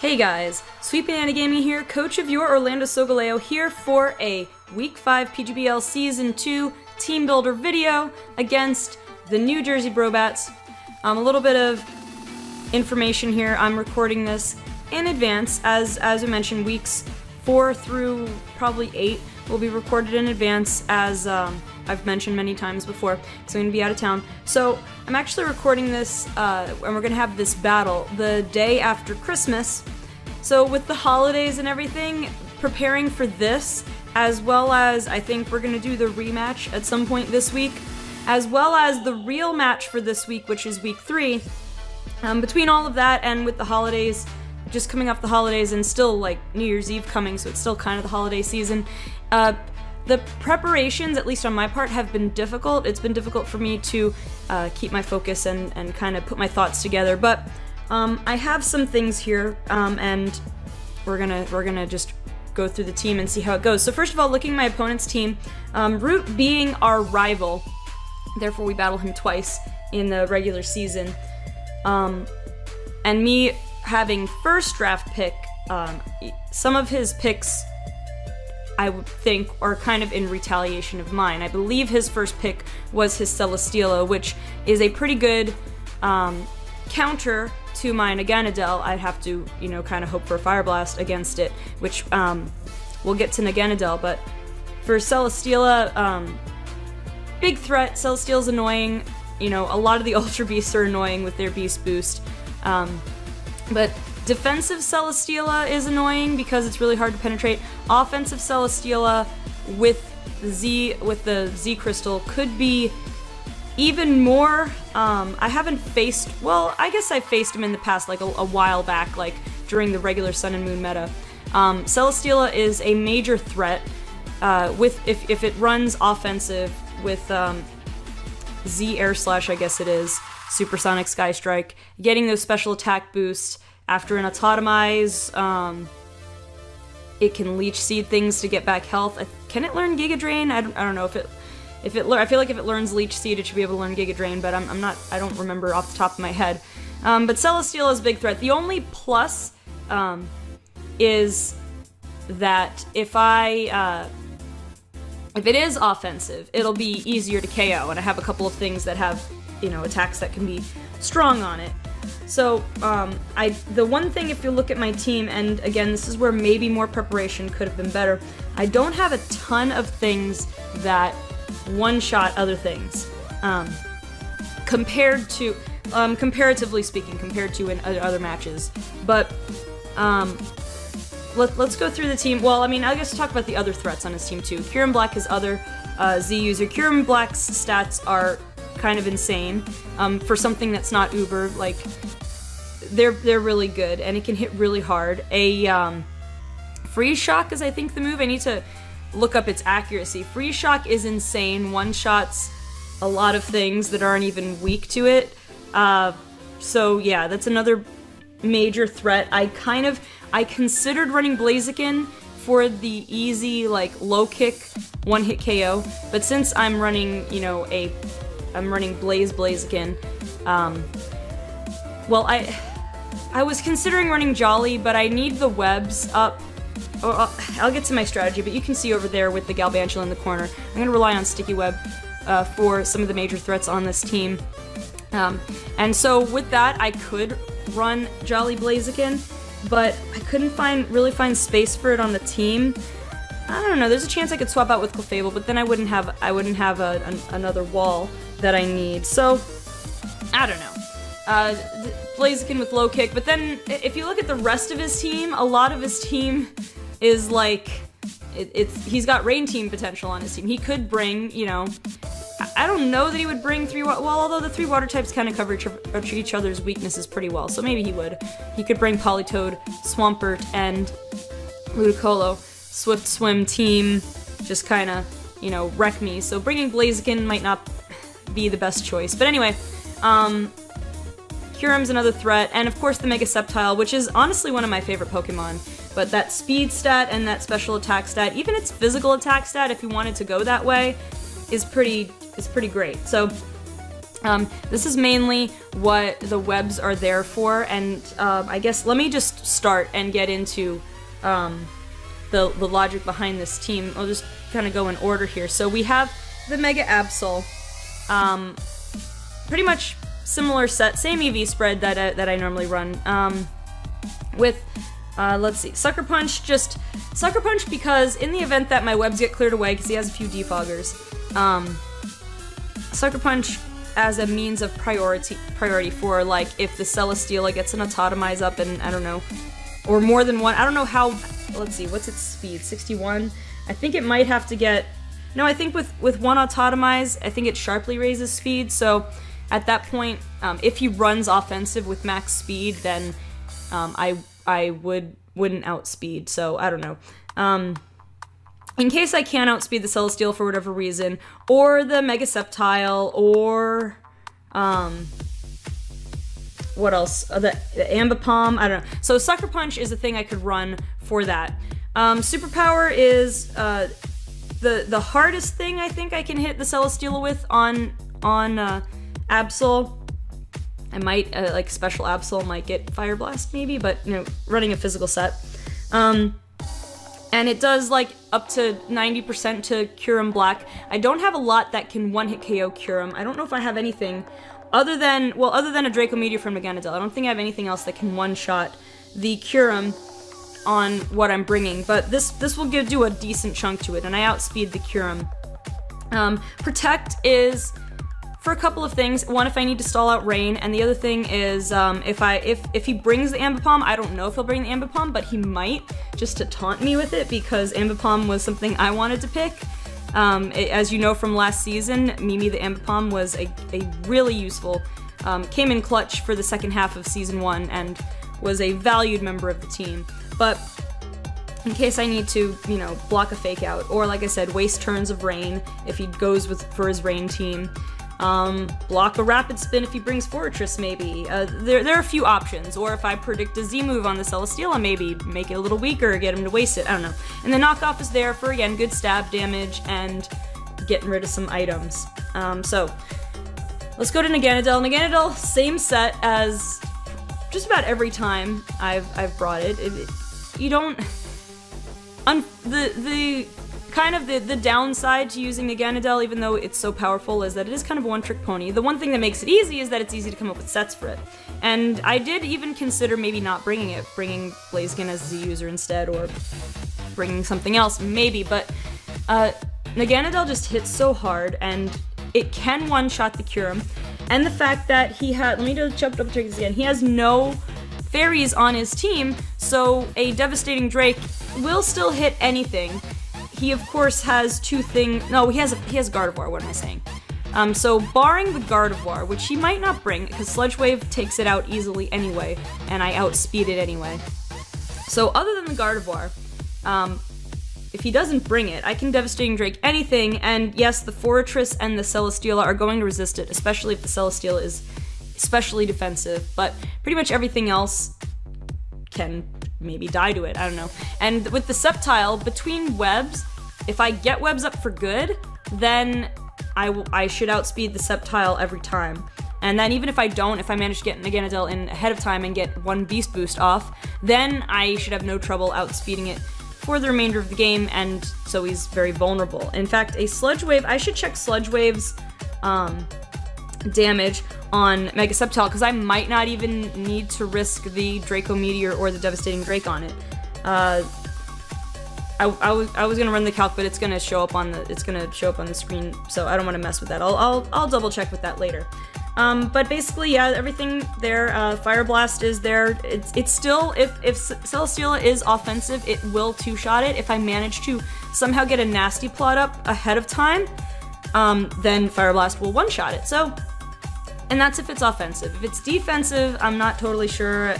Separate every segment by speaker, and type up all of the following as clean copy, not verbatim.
Speaker 1: Hey guys, SweetBananaGaming here, coach of your Orlando Solgaleo, here for a Week 5 PGBL Season 2 Team Builder video against the New Jersey Brobats. A little bit of information here. I'm recording this in advance, as I mentioned, weeks 4 through probably 8 will be recorded in advance, as I've mentioned many times before, because I'm going to be out of town. So I'm actually recording this, and we're going to have this battle the day after Christmas. So with the holidays and everything, preparing for this, as well as I think we're going to do the rematch at some point this week, as well as the real match for this week, which is week 3. Between all of that and with the holidays, just coming off the holidays and still like New Year's Eve coming, so it's still kind of the holiday season, the preparations, at least on my part, have been difficult. It's been difficult for me to keep my focus and kind of put my thoughts together, but I have some things here, and we're gonna just go through the team and see how it goes. So first of all, looking at my opponent's team, Rewt being our rival, therefore we battle him twice in the regular season, and me having first draft pick, some of his picks I would think are kind of in retaliation of mine. I believe his first pick was his Solgaleo, which is a pretty good counter to my Naganadel. I'd have to, you know, kind of hope for a Fire Blast against it, which we'll get to Naganadel, but for Solgaleo, big threat. Solgaleo's annoying. You know, a lot of the Ultra Beasts are annoying with their Beast Boost, but defensive Solgaleo is annoying because it's really hard to penetrate. Offensive Solgaleo with the Z Crystal could be even more. I haven't faced, well, I guess I faced him in the past, like a while back, like during the regular Sun and Moon meta. Solgaleo is a major threat if it runs offensive with Z Air Slash, I guess it is, Supersonic Sky Strike, getting those special attack boosts. After an Autotomize, it can Leech Seed things to get back health. Can it learn Giga Drain? I don't know if it I feel like if it learns Leech Seed, it should be able to learn Giga Drain, but I don't remember off the top of my head. But Solgaleo is a big threat. The only plus is that if it is offensive, it'll be easier to KO, and I have a couple of things that have, you know, attacks that can be strong on it. So, the one thing, if you look at my team, and again, this is where maybe more preparation could have been better, I don't have a ton of things that one-shot other things, compared to, comparatively speaking, compared to in other matches. But, let's go through the team. Well, I mean, I guess talk about the other threats on his team too. Kyurem Black, his other Z user. Kyurem Black's stats are kind of insane, for something that's not Uber. Like, they're really good, and it can hit really hard. A Freeze Shock is, I think, the move. I need to look up its accuracy. Freeze Shock is insane. One-shots a lot of things that aren't even weak to it. So yeah, that's another major threat. I considered running Blaziken for the easy, like, low kick, one-hit KO, but since I'm running, you know, I'm running Blaziken, well, I was considering running Jolly, but I need the webs up. I'll get to my strategy, but you can see over there with the Galvantula in the corner, I'm going to rely on Sticky Web for some of the major threats on this team. And so with that, I could run Jolly Blaziken, but I couldn't really find space for it on the team. I don't know, there's a chance I could swap out with Clefable, but then I wouldn't have another wall that I need, so I don't know. Blaziken with low kick, but then if you look at the rest of his team, a lot of his team is like, he's got Rain Team potential on his team. He could bring, you know, I don't know that he would bring although the 3 water types kind of cover each other's weaknesses pretty well, so maybe he would. He could bring Politoed, Swampert, and Ludicolo. Swift Swim team just kind of, you know, wreck me, so bringing Blaziken might not be the best choice. But anyway, Kyurem's another threat, and of course the Mega Sceptile, which is honestly one of my favorite Pokemon. But that speed stat and that special attack stat, even its physical attack stat, if you wanted to go that way, is pretty great. So This is mainly what the webs are there for, and I guess let me just start and get into the logic behind this team. I'll just kind of go in order here. So we have the Mega Absol, pretty much similar set, same EV spread that I normally run, with let's see, Sucker Punch, just Sucker Punch because in the event that my webs get cleared away, because he has a few defoggers, Sucker Punch as a means of priority for, like, if the Celesteela gets an Autotomize up and, I don't know, or more than one, I don't know how, let's see, what's its speed, 61? I think it might have to get, no, I think with one Autotomize, I think it sharply raises speed, so at that point, if he runs offensive with max speed, then I wouldn't outspeed, so I don't know. In case I can't outspeed the Celesteela for whatever reason, or the Mega Sceptile, or what else? The Ambipom, I don't know. So Sucker Punch is a thing I could run for that. Superpower is the hardest thing I think I can hit the Celesteela with on Absol. I might, like, Special Absol might get Fire Blast maybe, but, you know, running a physical set. And it does, like, up to 90% to Kyurem Black. I don't have a lot that can one-hit KO Kyurem. I don't know if I have anything other than, well, other than a Draco Meteor from Naganadel. I don't think I have anything else that can one-shot the Kyurem on what I'm bringing, but this will do a decent chunk to it, and I outspeed the Kyurem. Protect is for a couple of things. One, if I need to stall out Rain, and the other thing is if he brings the Ambipom, I don't know if he'll bring the Ambipom, but he might, just to taunt me with it, because Ambipom was something I wanted to pick. As you know from last season, Mimi the Ambipom was a really useful, came in clutch for the second half of Season 1 and was a valued member of the team. But in case I need to, you know, block a fake out, or like I said, waste turns of Rain if he goes for his Rain team. Block a Rapid Spin if he brings Fortress, maybe. There are a few options, or if I predict a Z-move on the Celesteela, maybe make it a little weaker, get him to waste it, I don't know. And the knockoff is there for, again, good stab damage and getting rid of some items. So, let's go to Naganadel. Naganadel, same set as just about every time I've brought it. You don't... The downside to using Naganadel, even though it's so powerful, is that it is kind of a one-trick pony. The one thing that makes it easy is that it's easy to come up with sets for it. And I did even consider maybe not bringing it, bringing Blaziken as the user instead, or bringing something else, maybe, but Naganadel just hits so hard, and it can one-shot the Kyurem. And the fact that he had, let me just double check this again, he has no fairies on his team, so a Devastating Drake will still hit anything. He, of course, has two things. No, he has Gardevoir, what am I saying? So, barring the Gardevoir, which he might not bring, because Sludge Wave takes it out easily anyway, and I outspeed it anyway. So, other than the Gardevoir, if he doesn't bring it, I can Devastating Drake anything, and yes, the Fortress and the Celesteela are going to resist it, especially if the Celesteela is especially defensive, but pretty much everything else can maybe die to it, I don't know. And with the Sceptile, between webs, if I get webs up for good, then I should outspeed the Sceptile every time. And then even if I don't, if I manage to get Naganadel in ahead of time and get one Beast Boost off, then I should have no trouble outspeeding it for the remainder of the game, and so he's very vulnerable. In fact, a Sludge Wave, I should check Sludge Wave's damage on Mega Sceptile, because I might not even need to risk the Draco Meteor or the Devastating Drake on it. I was gonna run the calc, but it's gonna show up on the screen, so I don't want to mess with that. I'll double check with that later. But basically, yeah, everything there. Fire Blast is there. It's still, if Celesteela is offensive, it will two-shot it. If I manage to somehow get a nasty plot up ahead of time, then Fire Blast will one-shot it. So. And that's if it's offensive. If it's defensive, I'm not totally sure.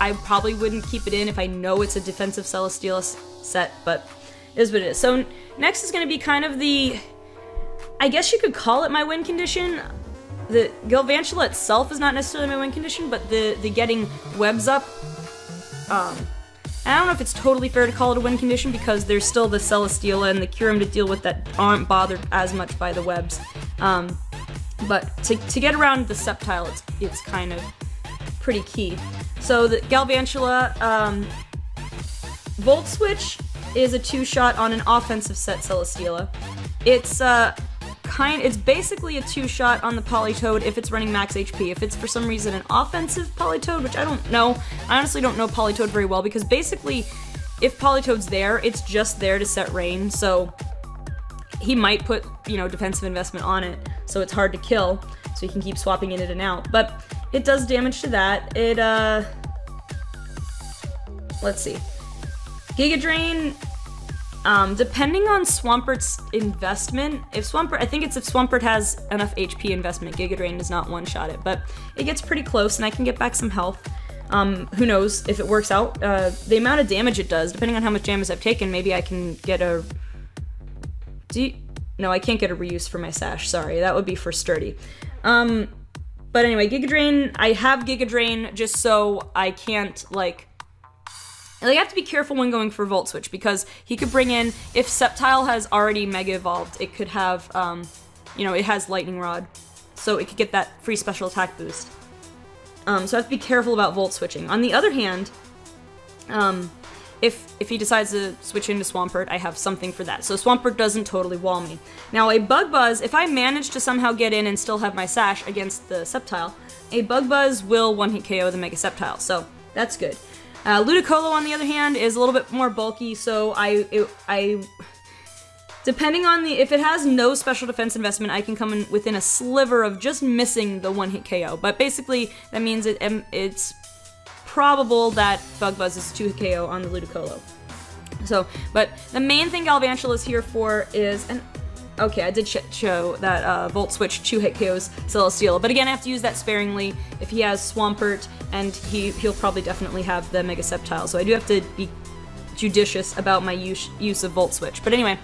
Speaker 1: I probably wouldn't keep it in if I know it's a defensive Celesteela set, but it is what it is. So next is going to be kind of the, I guess you could call it my win condition. The Galvantula itself is not necessarily my win condition, but the getting webs up, I don't know if it's totally fair to call it a win condition, because there's still the Celesteela and the Kyurem to deal with that aren't bothered as much by the webs. But to get around the Sceptile, it's kind of pretty key. So the Galvantula, Volt Switch is a 2-shot on an offensive set Celesteela. It's basically a 2-shot on the Politoed if it's running max HP. If it's for some reason an offensive Politoed, which I don't know, I honestly don't know Politoed very well, because basically if Politoed's there, it's just there to set rain, so he might put, you know, defensive investment on it, so it's hard to kill, so he can keep swapping in and out. But it does damage to that. It, let's see. Giga Drain, depending on Swampert's investment, if Swampert has enough HP investment, Giga Drain does not one-shot it, but it gets pretty close, and I can get back some health. Who knows if it works out. The amount of damage it does, depending on how much damage I've taken, maybe I can get a... No, I can't get a reuse for my Sash, sorry. That would be for Sturdy. But anyway, Giga Drain, I have Giga Drain just so I can't, like, I have to be careful when going for Volt Switch, because he could bring in, if Sceptile has already Mega Evolved, it could have, you know, it has Lightning Rod, so it could get that free special attack boost. So I have to be careful about Volt Switching. On the other hand, if he decides to switch into Swampert, I have something for that. So Swampert doesn't totally wall me. Now a Bug Buzz, if I manage to somehow get in and still have my Sash against the Sceptile, a Bug Buzz will one-hit KO the Mega Sceptile, so that's good. Ludicolo, on the other hand, is a little bit more bulky, so depending on if it has no special defense investment, I can come in within a sliver of just missing the one-hit KO. But basically, that means it's probable that Bug Buzz is 2-hit KO on the Ludicolo. So, but the main thing Galvantula is here for is, and okay, I did show that Volt Switch 2-hit KOs Celesteela, but again, I have to use that sparingly if he has Swampert, and he'll probably definitely have the Mega Sceptile, so I do have to be judicious about my use of Volt Switch. But anyway,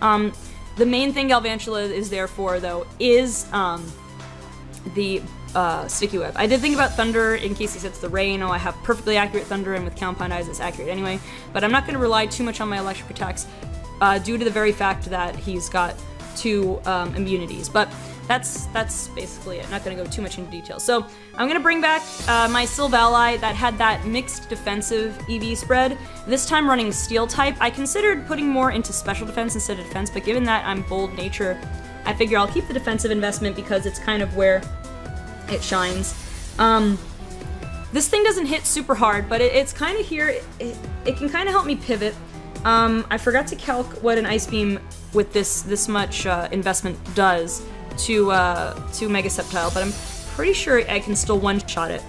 Speaker 1: the main thing Galvantula is there for, though, is the Sticky Web. I did think about Thunder in case he sets the Rain. I have perfectly accurate Thunder, and with Compound Eyes it's accurate anyway, but I'm not going to rely too much on my electric attacks due to the very fact that he's got 2 immunities. But that's basically it. I'm not going to go too much into detail. So I'm going to bring back my Silvally that had that mixed defensive EV spread. This time running Steel type. I considered putting more into special defense instead of defense, but given that I'm Bold Nature, I figure I'll keep the defensive investment because it's kind of where it shines. This thing doesn't hit super hard, but it's kind of here. It can kind of help me pivot. I forgot to calc what an Ice Beam with this much investment does to Mega Sceptile, but I'm pretty sure I can still one-shot it.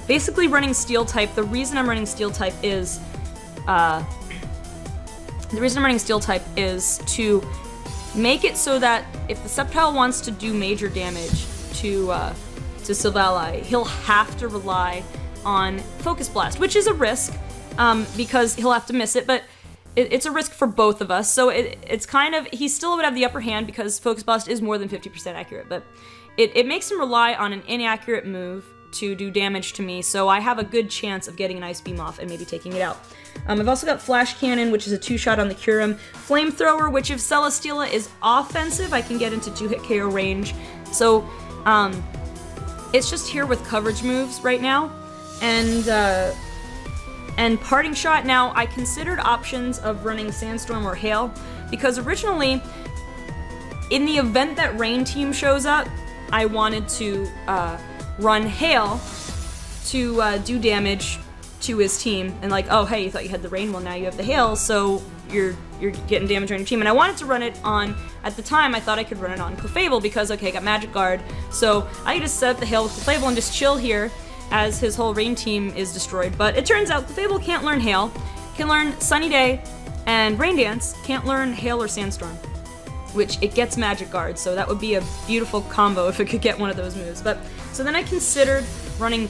Speaker 1: Basically, running Steel type. The reason I'm running Steel type is to make it so that if the Sceptile wants to do major damage to Silvally, he'll have to rely on Focus Blast, which is a risk. Because he'll have to miss it, but it's a risk for both of us, so it's kind of, he still would have the upper hand because Focus Blast is more than 50% accurate, but it makes him rely on an inaccurate move to do damage to me, so I have a good chance of getting an Ice Beam off and maybe taking it out. I've also got Flash Cannon, which is a 2-shot on the Kyurem, Flamethrower, which if Celesteela is offensive, I can get into 2-hit KO range, so it's just here with coverage moves right now, and Parting Shot. Now, I considered options of running Sandstorm or Hail, because originally, in the event that Rain Team shows up, I wanted to run Hail to do damage to his team, and like, oh hey, you thought you had the Rain, well now you have the Hail, so you're getting damage on your team. And I wanted to run it on, at the time I thought I could run it on Clefable, because okay, I got Magic Guard, so I could just set up the Hail with Clefable and just chill here as his whole Rain team is destroyed. But it turns out Clefable can't learn Hail, can learn Sunny Day and Rain Dance, can't learn Hail or Sandstorm, which it gets Magic Guard, so that would be a beautiful combo if it could get one of those moves. But so then I considered running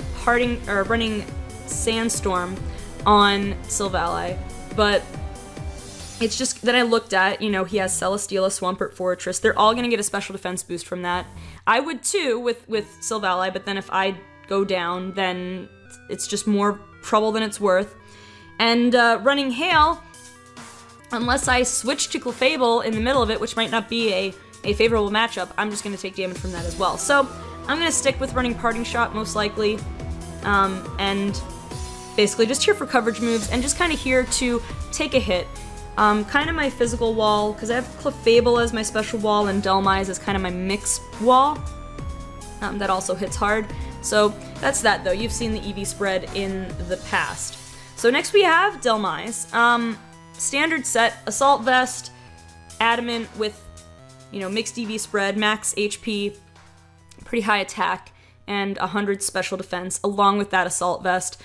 Speaker 1: Sandstorm on Silvally, but it's just that I looked at, you know, he has Celesteela, Swampert, Fortress, they're all gonna get a special defense boost from that. I would too with Silvally, but then if I go down, then it's just more trouble than it's worth. And running Hail, unless I switch to Clefable in the middle of it, which might not be a a favorable matchup, I'm just going to take damage from that as well. So I'm going to stick with running Parting Shot most likely, and basically just here for coverage moves, and just kind of here to take a hit. Kind of my physical wall, because I have Clefable as my special wall, and Dhelmise as kind of my mix wall. That also hits hard. So that's that, though. You've seen the EV spread in the past. So next we have Dhelmise. Standard set, Assault Vest, Adamant with, you know, mixed EV spread, max HP, pretty high attack, and 100 special defense, along with that Assault Vest.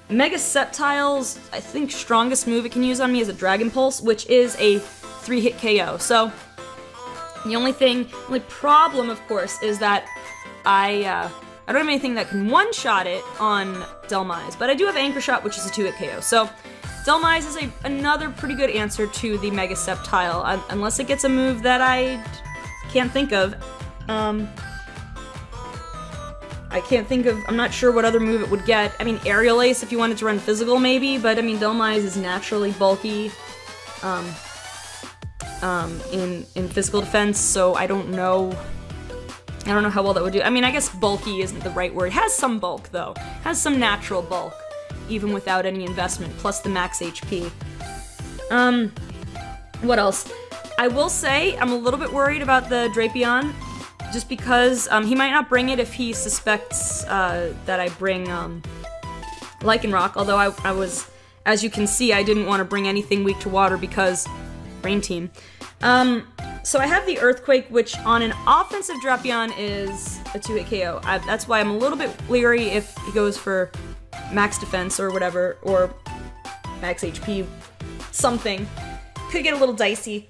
Speaker 1: Mega Sceptile's, I think, strongest move it can use on me is a Dragon Pulse, which is a 3-hit KO. So the only problem, of course, is that I don't have anything that can one-shot it on Dhelmise, but I do have Anchor Shot, which is a 2-hit KO. So Dhelmise is another pretty good answer to the Mega Sceptile, unless it gets a move that I can't think of. I'm not sure what other move it would get. I mean, Aerial Ace if you wanted to run physical, maybe, but I mean, Dhelmise is naturally bulky in physical defense, so I don't know how well that would do. I mean, I guess bulky isn't the right word. It has some bulk, though. It has some natural bulk, even without any investment, plus the max HP. What else? I will say I'm a little bit worried about the Drapion, just because he might not bring it if he suspects that I bring Lycanroc, although I was, as you can see, I didn't want to bring anything weak to water because Rain Team. So I have the Earthquake, which on an offensive Drapion is a 2-hit KO. That's why I'm a little bit leery if he goes for max defense or whatever, or max HP, something. Could get a little dicey.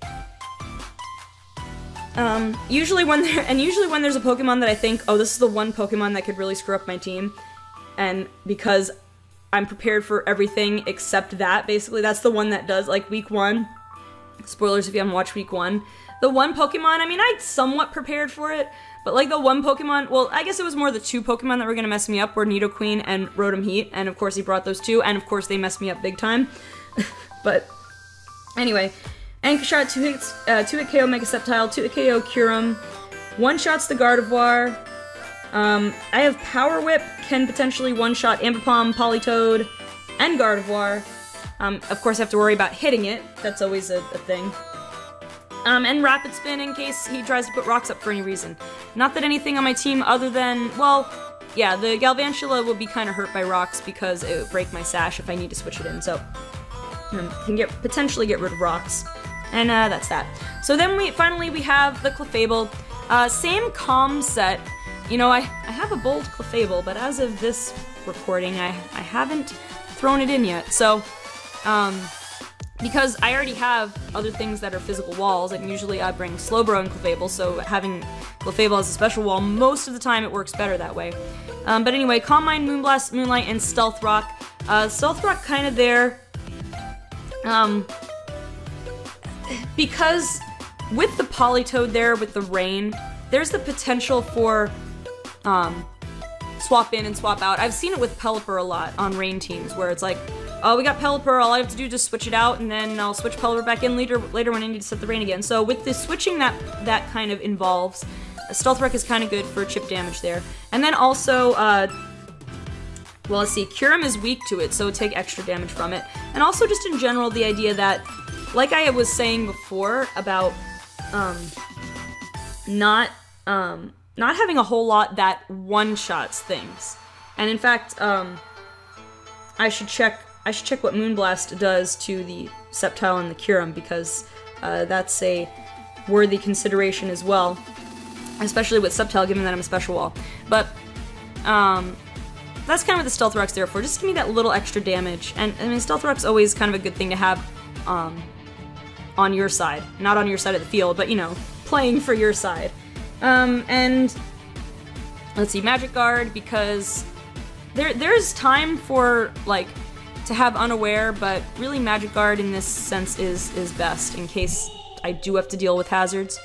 Speaker 1: Usually when there's a Pokemon that I think, oh, this is the one Pokemon that could really screw up my team, and because I'm prepared for everything except that, basically, that's the one that does, like, Week 1. Spoilers if you haven't watched Week 1. The one Pokemon, I mean, I somewhat prepared for it, but, like, the one Pokemon, well, I guess it was more the 2 Pokemon that were gonna mess me up were Nidoqueen and Rotom Heat, and of course he brought those 2, and of course they messed me up big time. But, anyway. Anchor Shot, 2-hit KO Mega Sceptile, 2-hit KO Kyurem, 1-shots the Gardevoir. I have Power Whip, can potentially 1-shot Ambipom, Politoed, and Gardevoir. Of course I have to worry about hitting it, that's always a thing. And Rapid Spin in case he tries to put rocks up for any reason. Not that anything on my team other than, well, yeah, the Galvantula will be kind of hurt by rocks because it would break my Sash if I need to switch it in, so can potentially get rid of rocks. And that's that. So then finally we have the Clefable. Same calm set. You know, I have a bold Clefable, but as of this recording, I haven't thrown it in yet. So, because I already have other things that are physical walls, and usually I bring Slowbro and Clefable, so having Clefable as a special wall, most of the time it works better that way. But anyway, Calm Mind, Moonblast, Moonlight, and Stealth Rock. Stealth Rock kind of there. Because with the Politoed there, with the rain, there's the potential for swap in and swap out. I've seen it with Pelipper a lot on rain teams, where it's like, oh, we got Pelipper, all I have to do is just switch it out, and then I'll switch Pelipper back in later when I need to set the rain again. So with the switching that kind of involves, Stealth Rock is kind of good for chip damage there. And then also, well, let's see, Kyurem is weak to it, so take extra damage from it. And also just in general, the idea that, like I was saying before about not having a whole lot that one-shots things. And in fact, I should check what Moonblast does to the Sceptile and the Kyurem, because that's a worthy consideration as well, especially with Sceptile, given that I'm a special wall. But that's kind of what the Stealth Rock's there for. Just give me that little extra damage. And I mean, Stealth Rock's always kind of a good thing to have on your side. Not on your side of the field, but, you know, playing for your side. And let's see, Magic Guard, because there's time for, like, to have Unaware, but really Magic Guard in this sense is best in case I do have to deal with hazards,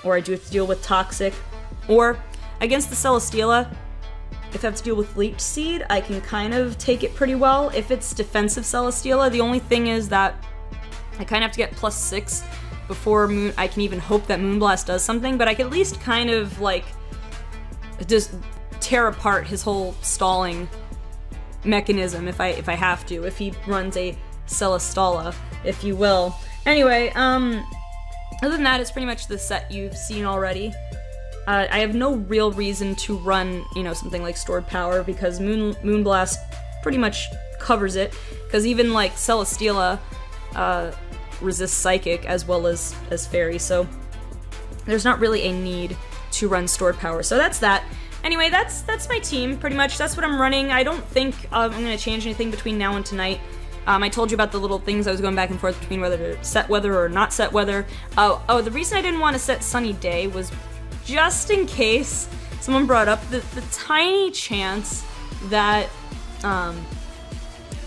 Speaker 1: or I do have to deal with Toxic, or against the Celesteela, if I have to deal with Leech Seed, I can kind of take it pretty well. If it's defensive Celesteela, the only thing is that I kind of have to get +6 before I can even hope that Moonblast does something, but I can at least kind of, like, just tear apart his whole stalling mechanism if I have to, if he runs a Celesteela, if you will. Anyway, other than that, it's pretty much the set you've seen already. I have no real reason to run, you know, something like Stored Power, because Moonblast pretty much covers it, because even, like, Celesteela resists Psychic as well as Fairy, so there's not really a need to run Stored Power. So that's that. Anyway, that's my team, pretty much. That's what I'm running. I don't think I'm going to change anything between now and tonight. I told you about the little things I was going back and forth between whether to set weather or not set weather. Oh, the reason I didn't want to set sunny day was just in case someone brought up the tiny chance that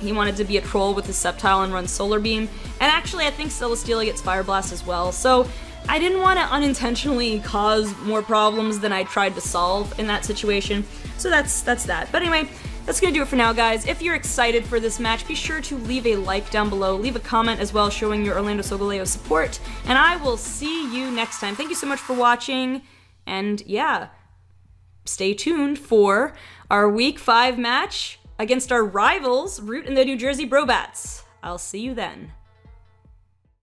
Speaker 1: he wanted to be a troll with his Sceptile and run Solar Beam. And actually, I think Celesteela gets Fire Blast as well, so I didn't want to unintentionally cause more problems than I tried to solve in that situation. So that's that. But anyway, that's gonna do it for now, guys. If you're excited for this match, be sure to leave a like down below, leave a comment as well showing your Orlando Solgaleo support, and I will see you next time. Thank you so much for watching, and yeah, stay tuned for our Week 5 match against our rivals, Rewt and the New Jersey Brobats. I'll see you then.